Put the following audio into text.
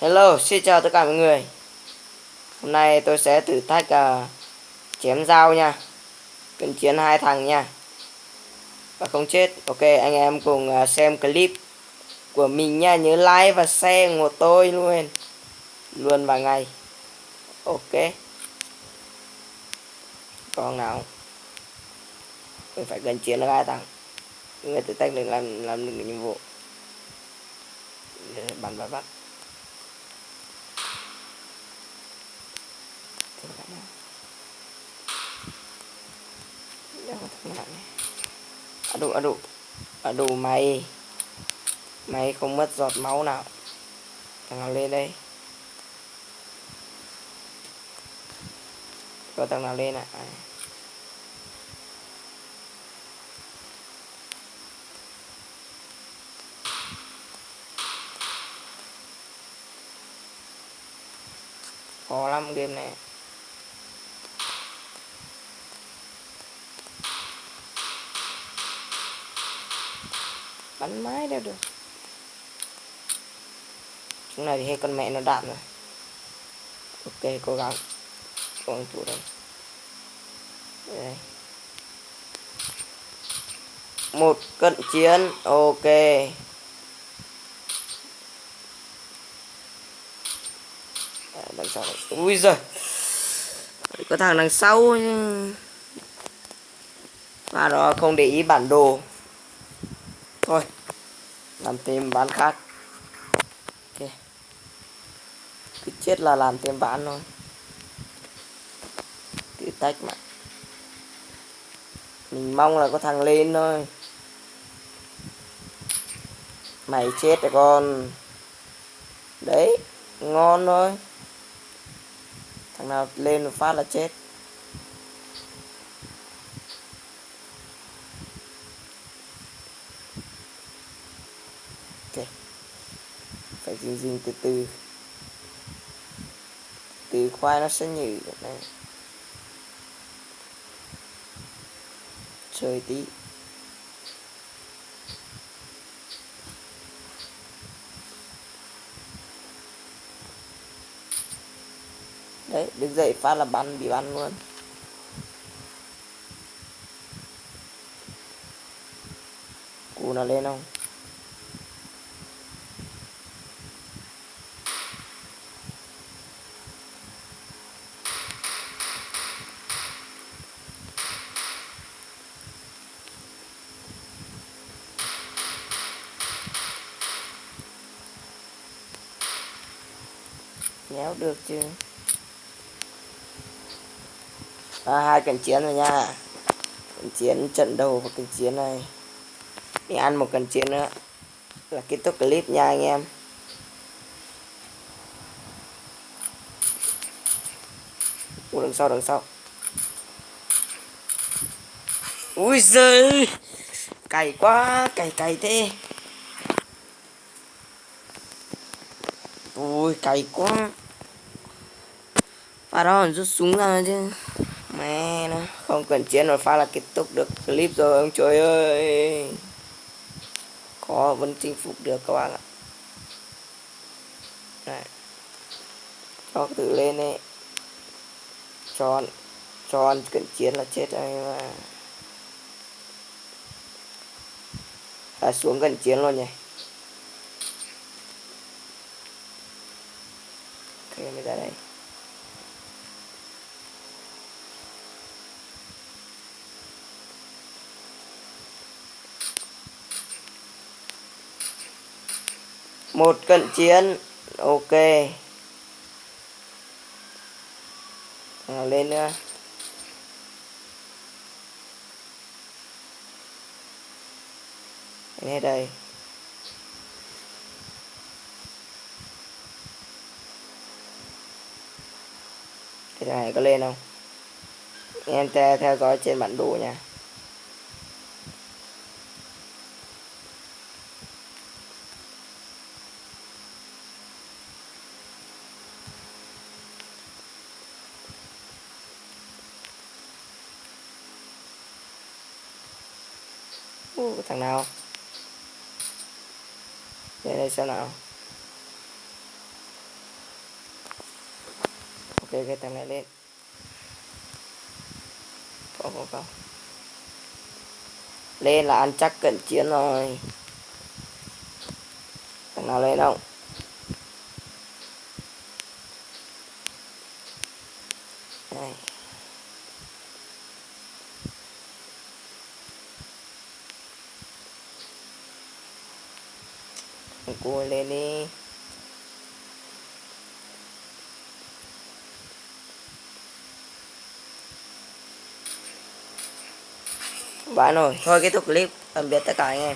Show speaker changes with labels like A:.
A: Hello, xin chào tất cả mọi người. Hôm nay tôi sẽ thử thách chém dao nha. Cận chiến 2 thằng nha. Và không chết. Ok, anh em cùng xem clip của mình nha. Nhớ like và share ủng hộ tôi luôn. Luôn vào ngày. Ok. Con nào? Mình phải cận chiến được 2 thằng. Người thử thách được làm được nhiệm vụ. Bắn bắt. Đủ mày. Mày không mất giọt máu nào. Thằng nào lên đây? Có thằng nào lên ạ? Khó lắm game này. Bắn mãi đều được. Chúng này thì hay con mẹ nó đạn rồi. Ok, cố gắng thủ đây. Đây. Một cận chiến. Ok. Đằng sau này. Ui giời, có thằng đằng sau. Và nó không để ý bản đồ. Thôi, làm thêm ván khác. Ok, cứ chết là làm thêm ván thôi. Thử tách mà. Mình mong là có thằng lên thôi. Mày chết rồi con. Đấy, ngon thôi. Thằng nào lên một phát là chết. Ok, phải dình từ từ. Từ khoai nó sẽ nhử này. Chơi tí. Đấy, đứng dậy phát là bị bắn luôn. Cú nào lên không? Nhéo được chứ. Hai cận chiến rồi nha. Cận chiến trận đầu và cận chiến này. Mình ăn một cận chiến nữa là kết thúc clip nha anh em. Đằng sau. Ui giời, cày quá, cày thế. Ui cày quá. Pha đó rút súng ra chứ. Mẹ nó không cần chiến rồi, pha là kết thúc được clip rồi ông trời ơi. Có vẫn chinh phục được các bạn ạ. Này, cho tự lên đi. Cho cận chiến là chết rồi mà. Xuống cận chiến luôn nhỉ. Ok, mới ra đây. Một cận chiến. Ok. Nào lên nữa. Hết đây. Cái này có lên không? Em theo dõi trên bản đồ nha. Thằng nào? Đây xem nào. cái thằng này lên. Không. Lên là ăn chắc cận chiến rồi. Thằng nào lên không? Đây. Thằng cua lên đi. Bạn rồi, thôi kết thúc clip. Tạm biệt tất cả anh em.